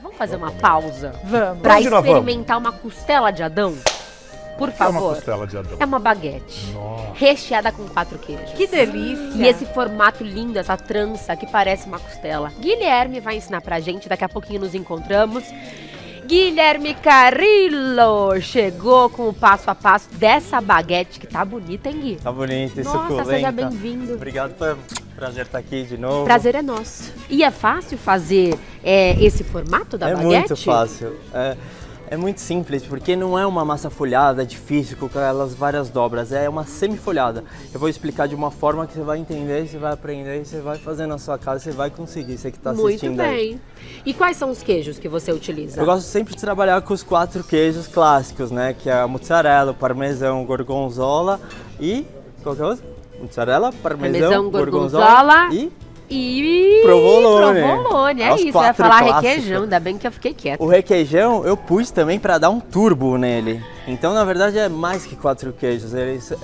Vamos fazer uma pausa? Vamos. Pra Onde nós experimentar uma costela de Adão? Por É uma favor. costela de Adão. É uma baguete. Nossa. Recheada com 4 queijos. Que delícia. E esse formato lindo, essa trança que parece uma costela. Guilherme vai ensinar pra gente, daqui a pouquinho nos encontramos. Guilherme Carrillo chegou com o passo a passo dessa baguete que tá bonita, hein, Gui? Tá bonita e Nossa, suculenta. seja bem-vindo. Obrigado, prazer estar aqui de novo. Prazer é nosso. E é fácil fazer esse formato da baguete? É muito fácil. É muito simples, porque não é uma massa folhada, difícil, com aquelas várias dobras. É uma semi-folhada. Eu vou explicar de uma forma que você vai entender, você vai aprender, você vai fazer na sua casa, você vai conseguir, você que está assistindo Muito aí. bem. E quais são os queijos que você utiliza? Eu gosto sempre de trabalhar com os 4 queijos clássicos, né? Que é a mozzarella, o parmesão, o gorgonzola e... qual que é o outro? Mozzarella, parmesão, gorgonzola e provolone. Provolone, é Os isso. Eu ia 4 falar clássicos. requeijão, ainda bem que eu fiquei quieta. O requeijão eu pus também para dar um turbo nele. Então, na verdade, é mais que 4 queijos.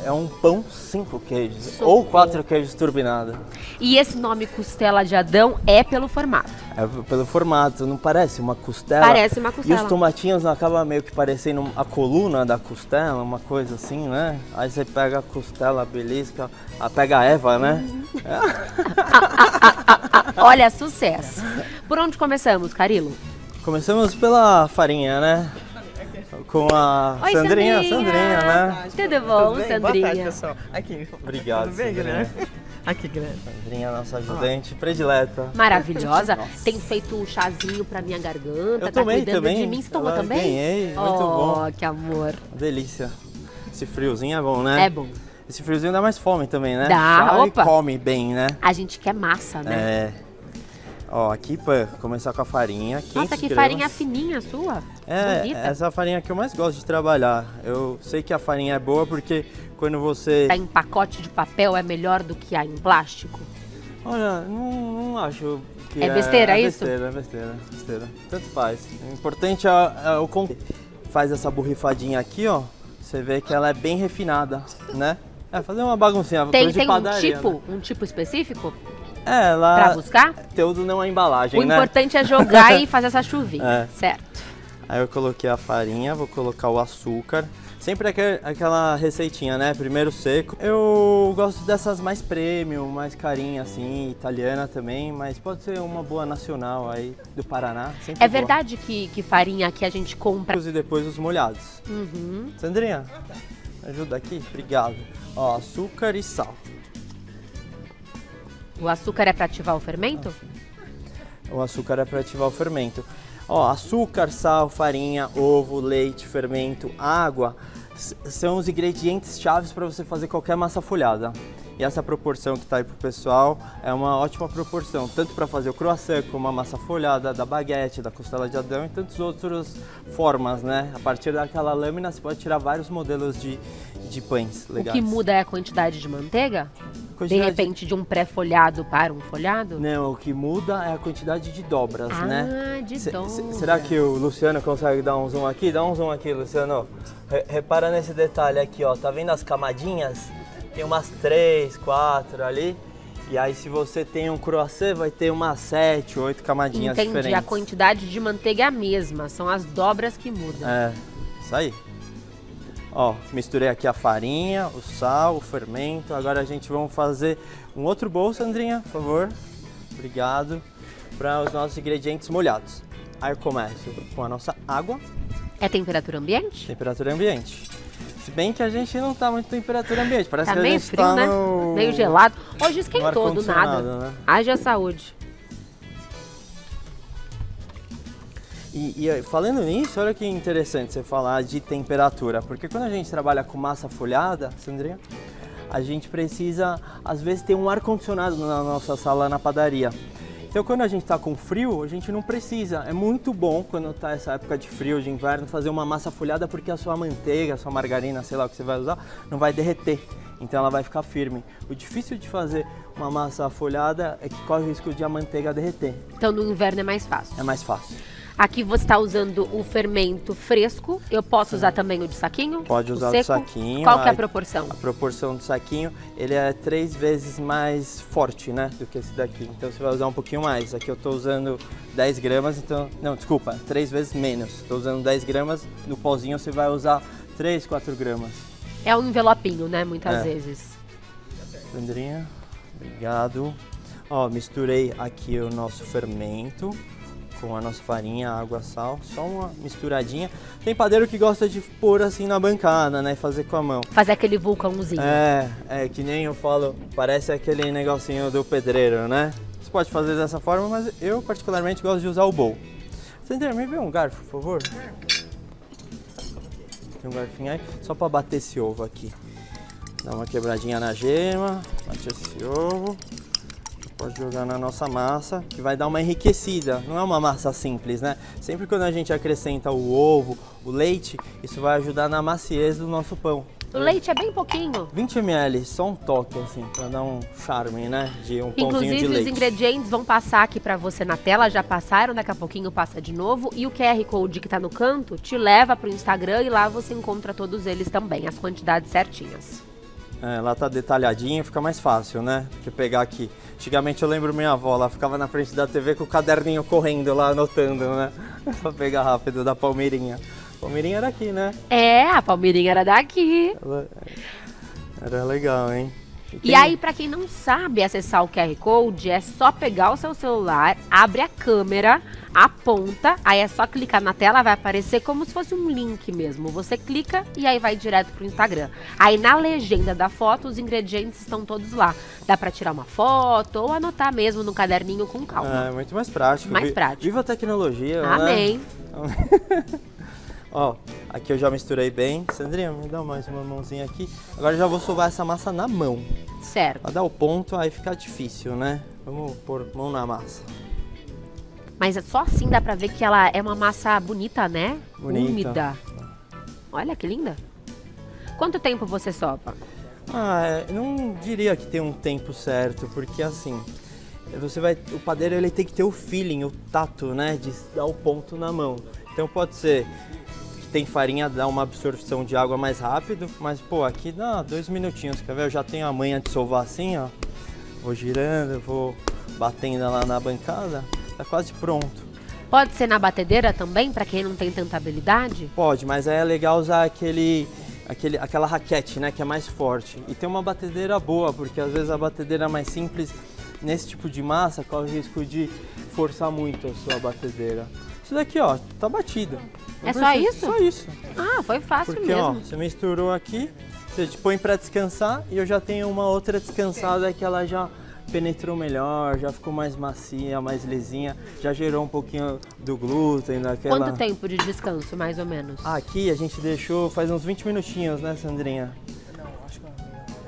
É um pão 5 queijos. Ou 4 queijos turbinados. E esse nome costela de Adão é pelo formato. É pelo formato, não parece uma costela? Parece uma E costela. os tomatinhos acabam meio que parecendo a coluna da costela, uma coisa assim, né? Aí você pega a costela, belisca, pega a Eva, né? Olha, sucesso. Por onde começamos, Carilo? Começamos pela farinha, né? Com a Oi, Sandrinha, Sandrinha. né? Tudo bom, Tudo bem? Sandrinha? Boa tarde, pessoal. Aqui. Obrigado, Tudo bem, Sandrinha. Guilherme? Aqui, Guilherme. Sandrinha, nossa ajudante predileta. Maravilhosa. Nossa. Tem feito um chazinho pra minha garganta. Eu tá tomei cuidando também. de mim. Você tomou Eu também? ganhei, muito oh, bom. Que amor. Delícia. Esse friozinho é bom, né? É bom. Esse friozinho dá mais fome também, né? Dá, Chá opa. e come bem, né? A gente quer massa, né? É. Ó, aqui pra começar com a farinha, 500 Nossa, que gramas. farinha fininha sua. É, Bonita. essa é a farinha que eu mais gosto de trabalhar. Eu sei que a farinha é boa porque quando você... Tá em pacote de papel é melhor do que a em plástico? Olha, não acho que É besteira, isso? É besteira. Tanto faz. O importante é o conteúdo. Faz essa borrifadinha aqui, ó. Você vê que ela é bem refinada, né? É, fazer uma baguncinha, coisa de Tem padaria, né? um tipo específico É, ela... pra buscar? Conteúdo não é embalagem, O né? importante é jogar e fazer essa chuvinha, É. certo? Aí eu coloquei a farinha, vou colocar o açúcar. Sempre aquela receitinha, né? Primeiro seco. Eu gosto dessas mais premium, mais carinha assim, italiana também, mas pode ser uma boa nacional aí do Paraná. Sempre É boa. verdade que farinha aqui a gente compra... E depois os molhados. Uhum. Sandrinha, me ajuda aqui? Obrigado. Ó, açúcar e sal. O açúcar é pra ativar o fermento? O açúcar é para ativar o fermento. Ó, açúcar, sal, farinha, ovo, leite, fermento, água são os ingredientes chaves para você fazer qualquer massa folhada. E essa proporção que tá aí pro pessoal é uma ótima proporção, tanto para fazer o croissant como a massa folhada da baguete, da costela de Adão e tantas outras formas, né? A partir daquela lâmina você pode tirar vários modelos de pães legais. O que muda é a quantidade de manteiga? De Quantidade- repente, de um pré-folhado para um folhado? Não, o que muda é a quantidade de dobras, né? Ah, de dobras. Será que o Luciano consegue dar um zoom aqui? Dá um zoom aqui, Luciano. Repara nesse detalhe aqui, ó. Tá vendo as camadinhas? Tem umas 3, 4 ali. E aí, se você tem um croissant, vai ter umas 7, 8 camadinhas Entendi, diferentes. a quantidade de manteiga é a mesma, são as dobras que mudam. É, isso aí. Ó, misturei aqui a farinha, o sal, o fermento. Agora a gente vai fazer um outro bowl, Sandrinha, por favor. Obrigado. Para os nossos ingredientes molhados. Aí eu começo com a nossa água, É temperatura ambiente? temperatura ambiente. Se bem que a gente não tá muito temperatura ambiente, parece Tá que a meio gente frio, tá né? no... Meio gelado. Hoje no esquentou do ar-condicionado, nada. né? Haja saúde. E falando nisso, olha que interessante você falar de temperatura, porque quando a gente trabalha com massa folhada, Sandrinha, a gente precisa, às vezes, ter um ar-condicionado na nossa sala na padaria. Então, quando a gente está com frio, a gente não precisa. É muito bom, quando está essa época de frio, de inverno, fazer uma massa folhada, porque a sua manteiga, a sua margarina, sei lá o que você vai usar, não vai derreter. Então, ela vai ficar firme. O difícil de fazer uma massa folhada é que corre o risco de a manteiga derreter. Então no inverno é mais fácil. É mais fácil. Aqui você está usando o fermento fresco. Eu posso usar também o de saquinho? Pode usar o seco? saquinho. Qual que é a proporção? A proporção do saquinho, ele é 3 vezes mais forte, né, do que esse daqui. Então você vai usar um pouquinho mais. Aqui eu tô usando 10 gramas, então... Não, desculpa, 3 vezes menos. Tô usando 10 gramas, no pozinho você vai usar 3, 4 gramas. É um envelopinho, né, muitas vezes. Sandrinha, obrigado. Ó, misturei aqui o nosso fermento com a nossa farinha, água, sal, só uma misturadinha. Tem padeiro que gosta de pôr assim na bancada, né, e fazer com a mão. Fazer aquele vulcãozinho. É que nem eu falo, parece aquele negocinho do pedreiro, né? Você pode fazer dessa forma, mas eu particularmente gosto de usar o bowl. Sandrinha, me vê um garfo, por favor? Tem um garfinho aí, só para bater esse ovo aqui. Dá uma quebradinha na gema, bate esse ovo. Pode jogar na nossa massa, que vai dar uma enriquecida. Não é uma massa simples, né? Sempre quando a gente acrescenta o ovo, o leite, isso vai ajudar na maciez do nosso pão. O leite é bem pouquinho. 20 ml, só um toque, assim, pra dar um charme, né? De um pãozinho Inclusive, de leite. os ingredientes vão passar aqui pra você na tela, já passaram, daqui a pouquinho passa de novo. E o QR Code que tá no canto te leva pro Instagram e lá você encontra todos eles também, as quantidades certinhas. Lá tá detalhadinho, fica mais fácil, né? Que pegar aqui. Antigamente eu lembro minha avó, ela ficava na frente da TV com o caderninho correndo lá, anotando, né? Pra pegar rápido da Palmeirinha. Palmeirinha era aqui, né? A Palmeirinha era daqui. Era legal, hein? E aí, pra quem não sabe acessar o QR Code, é só pegar o seu celular, abre a câmera, aponta, aí é só clicar na tela, vai aparecer como se fosse um link mesmo. Você clica e aí vai direto pro Instagram. Aí na legenda da foto, os ingredientes estão todos lá. Dá pra tirar uma foto ou anotar mesmo no caderninho com calma. É muito mais prático. Mais prático. Viva a tecnologia, Amém. Né? Ó, aqui eu já misturei bem. Sandrinha, me dá mais uma mãozinha aqui. Agora eu já vou sovar essa massa na mão. Certo. Pra dar o ponto, aí fica difícil, né? Vamos pôr mão na massa. Mas é só assim dá pra ver que ela é uma massa bonita, né? Bonita. Úmida. Olha que linda. Quanto tempo você sova? Eu não diria que tem um tempo certo, porque assim, o padeiro ele tem que ter o feeling, o tato, né? De dar o ponto na mão. Então pode ser que tem farinha, dá uma absorção de água mais rápido, mas pô, aqui dá 2 minutinhos, quer ver? Eu já tenho a manha de sovar assim, ó. Vou girando, vou batendo lá na bancada, tá quase pronto. Pode ser na batedeira também, pra quem não tem tanta habilidade? Pode, mas aí é legal usar aquela raquete, né, que é mais forte. E tem uma batedeira boa, porque às vezes a batedeira mais simples, nesse tipo de massa, corre o risco de forçar muito a sua batedeira. Isso daqui, ó, tá batido. É só isso? Só isso. Ah, foi fácil Porque, mesmo. ó, você misturou aqui, você te põe pra descansar e eu já tenho uma outra descansada que ela já penetrou melhor, já ficou mais macia, mais lisinha, já gerou um pouquinho do glúten, daquela... Quanto tempo de descanso, mais ou menos? Aqui a gente deixou faz uns 20 minutinhos, né, Sandrinha? Não, acho que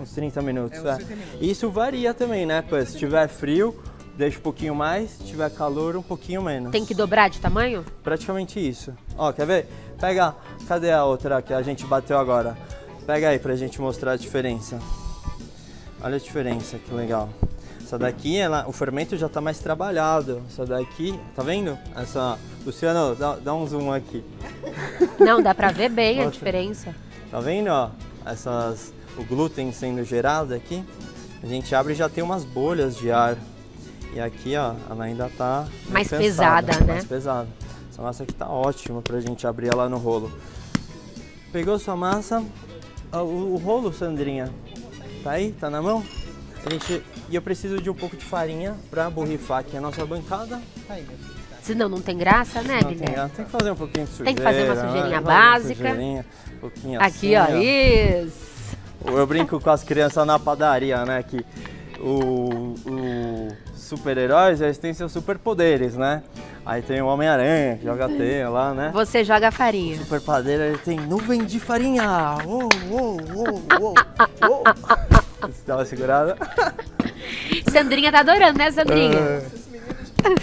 Uns 30 minutos, uns 30 minutos. Isso varia também, né? Se tiver frio, deixa um pouquinho mais, se tiver calor, um pouquinho menos. Tem que dobrar de tamanho? Praticamente isso. Ó, quer ver? Pega, cadê a outra que a gente bateu agora? Pega aí pra gente mostrar a diferença. Olha a diferença, que legal. Essa daqui, o fermento já tá mais trabalhado. Essa daqui, tá vendo? Luciano, dá um zoom aqui. Não, dá pra ver bem a Mostra. diferença. Tá vendo, ó? O glúten sendo gerado aqui. A gente abre e já tem umas bolhas de ar. E aqui, ó, ela ainda tá Mais cansada, pesada, né? Mais pesada. Essa massa aqui tá ótima pra gente abrir ela no rolo. Pegou sua massa, o rolo, Sandrinha, tá aí? Tá na mão? E eu preciso de um pouco de farinha pra borrifar aqui a nossa bancada. Tá aí, meu filho. Senão não tem graça, né, Guilherme? Tem que fazer um pouquinho de sujeira. Tem que fazer uma né? sugeirinha Fazer uma básica. sujeirinha, um pouquinho Aqui, assim, ó, isso. Eu brinco com as crianças na padaria, né? Que o super-heróis, eles têm seus superpoderes, né? Aí tem o Homem-Aranha, que joga teia lá, né? Você joga a farinha. O super padeiro, ele tem nuvem de farinha. Uou, uou, uou, uou, uou. Você dá uma segurada? Sandrinha tá adorando, né, Sandrinha? Tem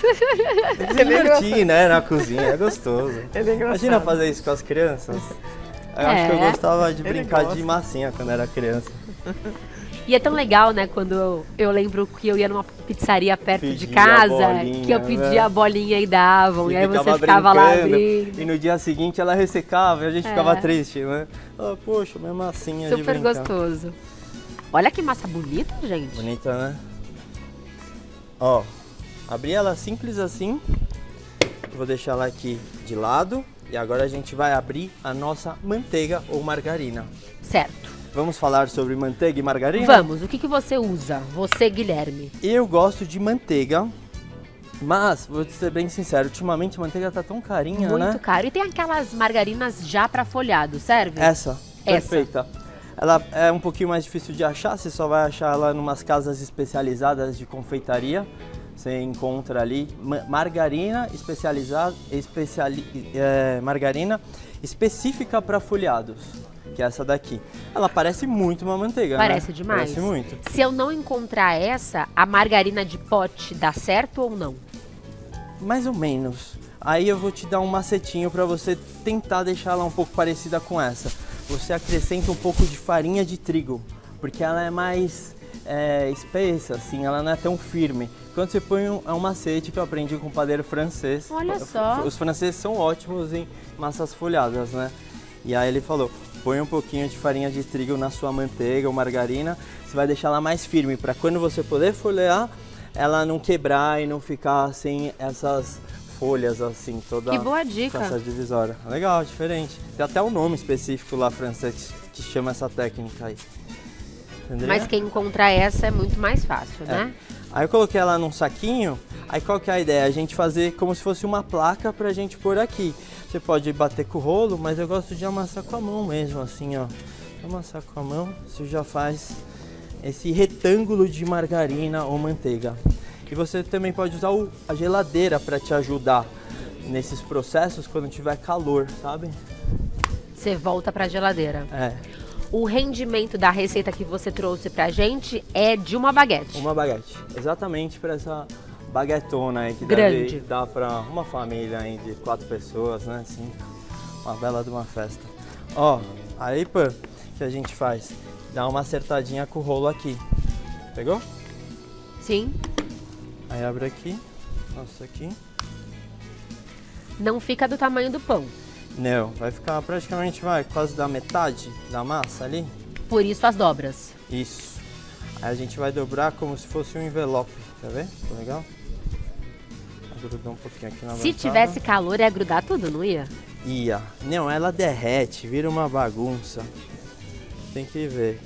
que se divertir, né? Na cozinha, é gostoso. Ele é engraçado. Imagina fazer isso com as crianças. Eu acho que eu gostava de Ele brincar gosta. de massinha quando era criança. E é tão legal, né, quando eu lembro que eu ia numa pizzaria perto de Pedia casa, bolinha, que eu né? pedia a bolinha e davam, e aí você ficava ficava lá brincando, abrindo. E no dia seguinte ela ressecava e a gente É. ficava triste, né? Ah, poxa, minha massinha de Super brincar. gostoso. Olha que massa bonita, gente. Bonita, né? Ó, abri ela simples assim. Vou deixar ela aqui de lado. E agora a gente vai abrir a nossa manteiga ou margarina. Certo. Vamos falar sobre manteiga e margarina? Vamos, o que, que você usa? Você, Guilherme. Eu gosto de manteiga, mas vou ser bem sincero, ultimamente a manteiga tá tão carinha, Muito né? caro. E tem aquelas margarinas já para folhado, serve? Essa, perfeita. Ela é um pouquinho mais difícil de achar, você só vai achar ela em umas casas especializadas de confeitaria. Você encontra ali margarina margarina específica para folhados, que é essa daqui. Ela parece muito uma manteiga, Parece né? demais. Parece muito. Se eu não encontrar essa, a margarina de pote dá certo ou não? Mais ou menos. Aí eu vou te dar um macetinho para você tentar deixar ela um pouco parecida com essa. Você acrescenta um pouco de farinha de trigo, porque ela é mais espessa, assim, ela não é tão firme. Quando você põe um macete que eu aprendi com o padeiro francês. Olha só. Os franceses são ótimos em massas folhadas, né? E aí ele falou, põe um pouquinho de farinha de trigo na sua manteiga ou margarina, você vai deixar ela mais firme, para quando você poder folhear, ela não quebrar e não ficar sem essas folhas assim, toda Que boa dica. essa divisória. Legal, diferente. Tem até um nome específico lá francês que chama essa técnica aí. Entendeu? Mas quem encontrar essa é muito mais fácil, né? Aí eu coloquei ela num saquinho, aí qual que é a ideia? A gente fazer como se fosse uma placa pra gente pôr aqui. Você pode bater com o rolo, mas eu gosto de amassar com a mão mesmo, assim, ó. Amassar com a mão, você já faz esse retângulo de margarina ou manteiga. E você também pode usar a geladeira para te ajudar nesses processos quando tiver calor, sabe? Você volta pra geladeira. É, O rendimento da receita que você trouxe pra gente é de uma baguete. uma baguete. Exatamente para essa baguetona aí que Grande. deve dar para uma família aí de 4 pessoas, né? Assim, uma bela de uma festa. Ó, aí, pô, que a gente faz? Dá uma acertadinha com o rolo aqui. Pegou? Sim. Aí abre aqui. Nossa, aqui. Não fica do tamanho do pão. Não, vai ficar praticamente, quase da metade da massa ali. Por isso as dobras. Isso. Aí a gente vai dobrar como se fosse um envelope, tá vendo? Ficou legal? Grudou um pouquinho aqui na Se bancada. tivesse calor, ia grudar tudo, não ia? Ia. Não, ela derrete, vira uma bagunça. Tem que ver,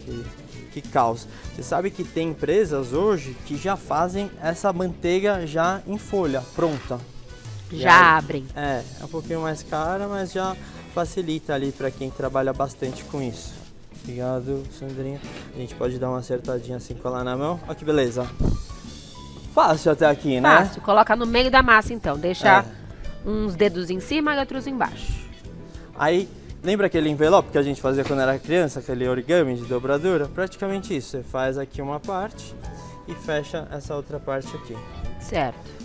que caos. Você sabe que tem empresas hoje que já fazem essa manteiga já em folha, pronta. Já abrem. É um pouquinho mais cara, mas já facilita ali para quem trabalha bastante com isso. Obrigado, Sandrinha. A gente pode dar uma acertadinha assim com ela na mão. Olha que beleza. Fácil até aqui, né? Fácil. Coloca no meio da massa, então. Deixa uns dedos em cima e outros embaixo. Aí, lembra aquele envelope que a gente fazia quando era criança? Aquele origami de dobradura? Praticamente isso. Você faz aqui uma parte e fecha essa outra parte aqui. Certo.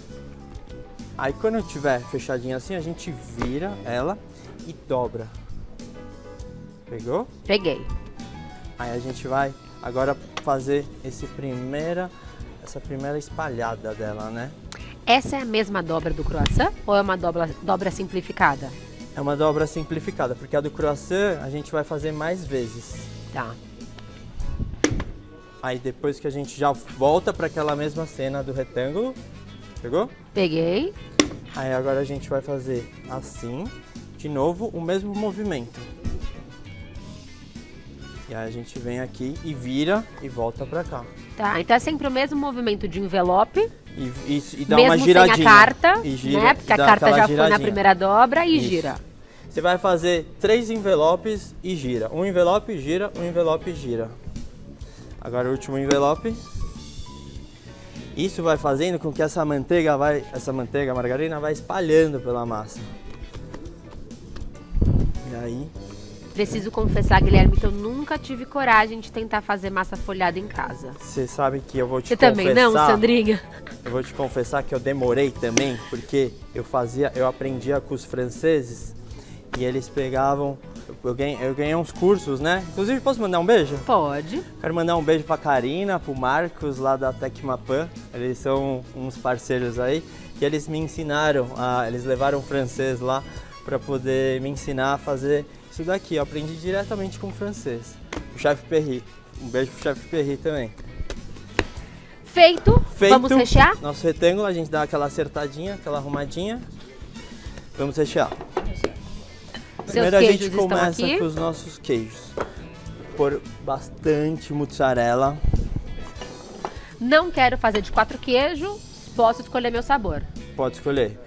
Aí quando tiver fechadinha assim, a gente vira ela e dobra. Pegou? Peguei. Aí a gente vai agora fazer essa primeira espalhada dela, né? Essa é a mesma dobra do croissant ou é uma dobra simplificada? É uma dobra simplificada, porque a do croissant a gente vai fazer mais vezes. Tá. Aí depois que a gente já volta para aquela mesma cena do retângulo, pegou? Peguei. Aí agora a gente vai fazer assim, de novo o mesmo movimento. E aí a gente vem aqui e vira e volta pra cá. Tá, então é sempre o mesmo movimento de envelope, E dá mesmo uma giradinha. sem a carta, E gira, né? Porque a dá carta aquela já foi na giradinha. primeira dobra e Isso. gira. Você vai fazer 3 envelopes e gira. Um envelope gira, um envelope gira. Agora o último envelope. Isso vai fazendo com que essa manteiga, a margarina, vai espalhando pela massa. E aí, Preciso confessar, Guilherme, que eu nunca tive coragem de tentar fazer massa folhada em casa. você sabe que eu vou te Você confessar. também não, Sandrinha? Eu vou te confessar que eu demorei também, porque eu aprendia com os franceses e eles pegavam eu ganhei uns cursos, né? Inclusive, posso mandar um beijo? Pode. Quero mandar um beijo pra Karina, pro Marcos, lá da Tecmapan. Eles são uns parceiros aí. E eles me ensinaram, eles levaram francês lá pra poder me ensinar a fazer isso daqui. Eu aprendi diretamente com o francês. O chefe Perry. Um beijo pro chefe Perry também. Feito. Vamos rechear? Nosso retângulo, a gente dá aquela acertadinha, aquela arrumadinha. Vamos rechear. Primeiro a gente começa com os nossos queijos. Por bastante mussarela. Não quero fazer de 4 queijos, posso escolher meu sabor. Pode escolher.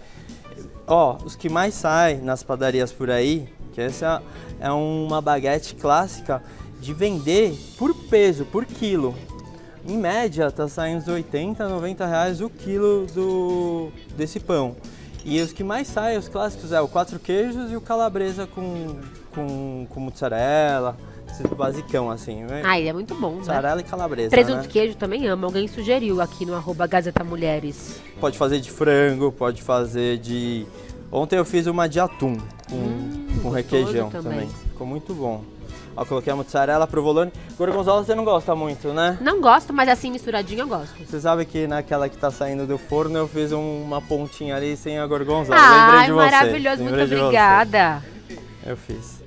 Ó, os que mais saem nas padarias por aí, que essa é uma baguete clássica de vender por peso, por quilo. Em média, tá saindo uns 80, 90 reais o quilo desse pão. E os que mais saem, os clássicos, é o 4 queijos e o calabresa com mussarela, esse basicão assim. Né? Ai, é muito bom, mussarela né? E calabresa, presunto né? de queijo também amo, alguém sugeriu aqui no @Gazeta Mulheres. Pode fazer de frango, pode fazer de... Ontem eu fiz uma de atum com requeijão também. Ficou muito bom. Ó, coloquei a mussarela, provolone. Gorgonzola você não gosta muito, né? Não gosto, mas assim misturadinho eu gosto. Você sabe que naquela que tá saindo do forno eu fiz uma pontinha ali sem a gorgonzola. Ai, lembrei de você. maravilhoso, muito obrigada. Eu fiz.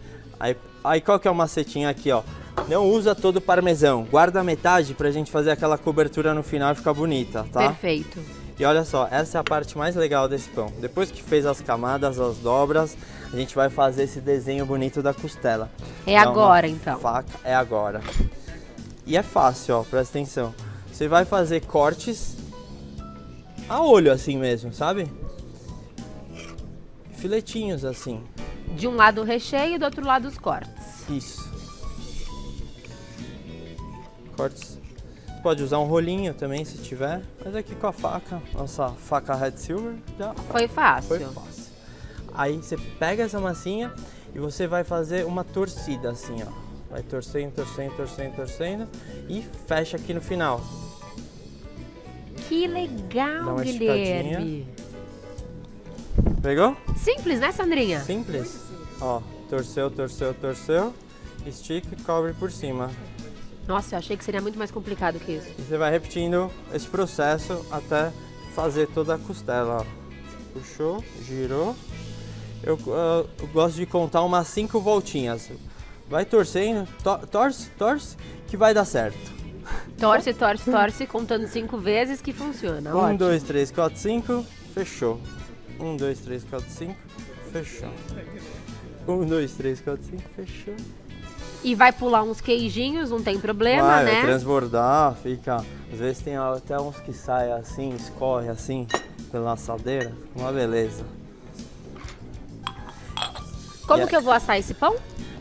Aí qual que é o macetinho aqui, ó? Não usa todo o parmesão. Guarda a metade pra gente fazer aquela cobertura no final e ficar bonita, tá? Perfeito. E olha só, essa é a parte mais legal desse pão. Depois que fez as camadas, as dobras, a gente vai fazer esse desenho bonito da costela. É agora, então. Faca, é agora. E é fácil, ó, presta atenção. Você vai fazer cortes a olho assim mesmo, sabe? Filetinhos assim. De um lado o recheio e do outro lado os cortes. Isso. Cortes. Pode usar um rolinho também, se tiver. Mas aqui com a faca, nossa faca Red Silver, já foi fácil. Foi fácil. Aí você pega essa massinha e você vai fazer uma torcida assim, ó. Vai torcendo, torcendo, torcendo, torcendo e fecha aqui no final. Que legal, Guilherme. Pegou? Simples, né, Sandrinha? Simples. Ó, torceu, torceu, torceu. Estica e cobre por cima. Nossa, eu achei que seria muito mais complicado que isso. E você vai repetindo esse processo até fazer toda a costela, ó. Puxou, girou. Eu gosto de contar umas 5 voltinhas. Vai torcendo, torce, torce, que vai dar certo. Torce, torce, torce, contando 5 vezes que funciona. 1, 2, 3, 4, 5, fechou. 1, 2, 3, 4, 5, fechou. 1, 2, 3, 4, 5, fechou. E vai pular uns queijinhos, não tem problema, né? Vai transbordar, fica... Às vezes tem até uns que saem assim, escorre assim, pela assadeira. Uma beleza. Como que eu vou assar esse pão?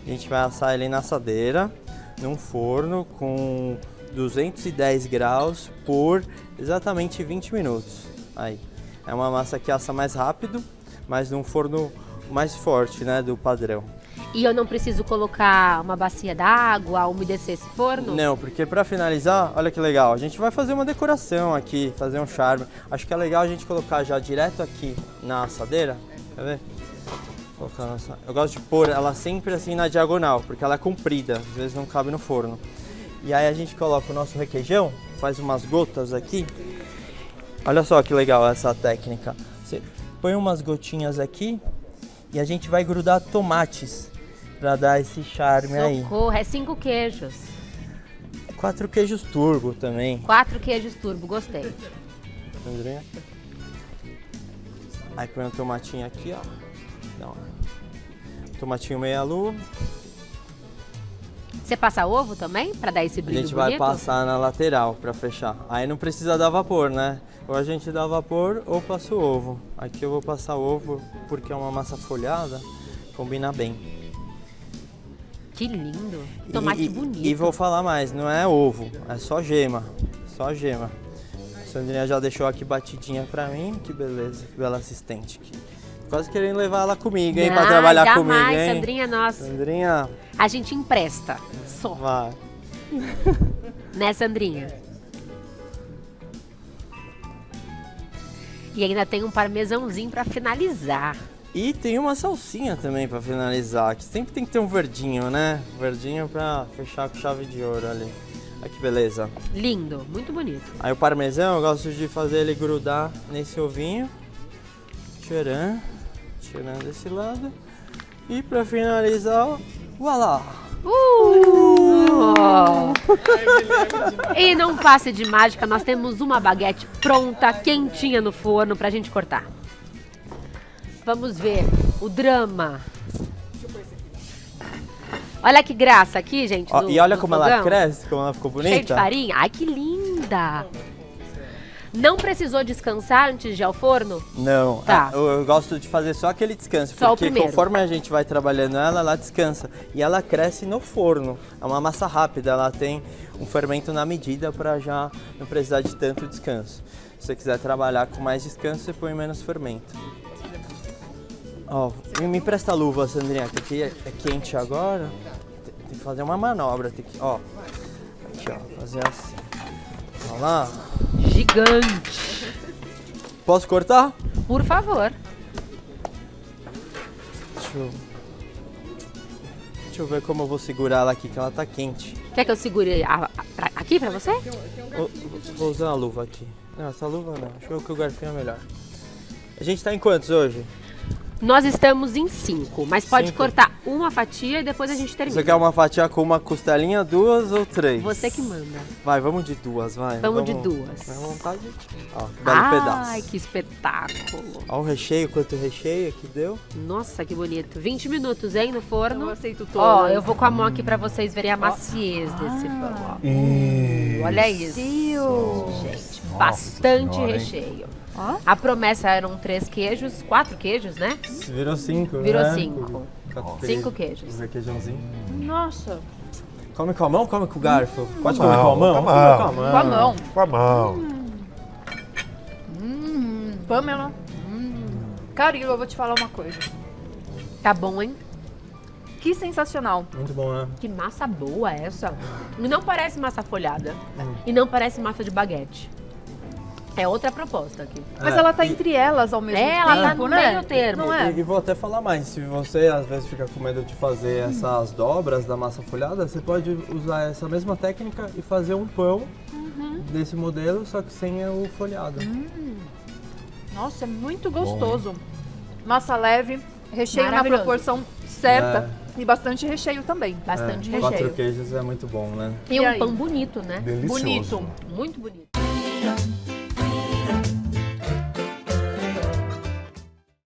A gente vai assar ele na assadeira, num forno com 210 graus por exatamente 20 minutos. Aí, é uma massa que assa mais rápido, mas num forno mais forte, né, do padrão. E eu não preciso colocar uma bacia d'água, umedecer esse forno? Não, porque pra finalizar, olha que legal, a gente vai fazer uma decoração aqui, fazer um charme. Acho que é legal a gente colocar já direto aqui na assadeira, quer ver? Eu gosto de pôr ela sempre assim na diagonal, porque ela é comprida, às vezes não cabe no forno. E aí a gente coloca o nosso requeijão, faz umas gotas aqui. Olha só que legal essa técnica. Você põe umas gotinhas aqui e a gente vai grudar tomates pra dar esse charme aí. Socorro, é 5 queijos. 4 queijos turbo também. 4 queijos turbo, gostei. Andrinha. Aí põe um tomatinho aqui, ó. Tomatinho meia-lua. Você passa ovo também, pra dar esse brilho A gente bonito? vai passar na lateral pra fechar. Aí não precisa dar vapor, né? Ou a gente dá vapor ou passa o ovo. Aqui eu vou passar o ovo porque é uma massa folhada, combina bem. Que lindo. Tomate bonito. E vou falar mais, não é ovo, é só gema. Só gema. A Sandrinha já deixou aqui batidinha pra mim, que beleza, que bela assistente aqui. Quase querendo levar ela comigo, hein, pra trabalhar jamais, comigo, hein? Sandrinha, nossa. Sandrinha. A gente empresta, só. Vai. Né, Sandrinha? E ainda tem um parmesãozinho pra finalizar. E tem uma salsinha também pra finalizar, que sempre tem que ter um verdinho, né? Verdinho pra fechar com chave de ouro ali. Olha que beleza. Lindo, muito bonito. Aí o parmesão, eu gosto de fazer ele grudar nesse ovinho. Tirando desse lado. E pra finalizar, ó, voilá! E num passe de mágica, nós temos uma baguete pronta, quentinha no forno pra gente cortar. Vamos ver o drama. Olha que graça aqui, gente. Ó, e olha como ela fogão. cresce, como ela ficou bonita. Cheio de farinha. Ai, que linda. Não precisou descansar antes de ir ao forno? Não, Tá. eu gosto de fazer só aquele descanso, Só o porque primeiro. conforme a gente vai trabalhando ela descansa. E ela cresce no forno. É uma massa rápida, ela tem um fermento na medida para já não precisar de tanto descanso. Se você quiser trabalhar com mais descanso, você põe menos fermento. Ó, me empresta a luva, Sandrinha, que aqui é quente agora. Tem que fazer uma manobra, tem que, ó. Aqui, ó, fazer assim. Olha lá. Gigante. Posso cortar? Por favor. Deixa eu ver como eu vou segurar ela aqui, que ela tá quente. Quer que eu segure aqui pra você? Vou usar a luva aqui. Não, essa luva não. Acho que o garfinho é melhor. A gente tá em quantos hoje? Nós estamos em 5, mas pode 5? cortar uma fatia e depois a gente termina. Você quer uma fatia com uma costelinha, 2 ou 3? Você que manda. Vai, vamos de 2, vai. Vamos de 2. Vai à vontade. Ó, que belo pedaço. Ai, que espetáculo. Ó o recheio, quanto recheio que deu. Nossa, que bonito. 20 minutos, hein, no forno. Eu aceito todo. Ó, eu vou com a mão aqui pra vocês verem a maciez desse pão, ó. Olha isso. Gente, bastante Senhora, hein? recheio. A promessa eram 3 queijos, 4 queijos, né? Virou 5, né? Virou 5. Três. 5 queijos. Requeijãozinho. Nossa, Come com a mão, come com o garfo. Pode Com a comer com a mão? mão, com a Come com a mão. Com a mão. Pamela. Carilo, eu vou te falar uma coisa. Tá bom, hein? Que sensacional. Muito bom, né? Que massa boa essa. E não parece massa folhada. E não parece massa de baguete. É outra proposta aqui. Mas ela tá entre elas ao mesmo tempo, Ela tá no né? meio termo. Não é? E vou até falar mais, se você às vezes fica com medo de fazer essas dobras da massa folhada, você pode usar essa mesma técnica e fazer um pão desse modelo, só que sem o folhado. Nossa, é muito gostoso. Massa leve, recheio na Maravilhoso. proporção certa e bastante recheio também. Bastante 4 recheio. queijos é muito bom, né? E E um aí? pão bonito, né? Delicioso. Bonito. Muito bonito.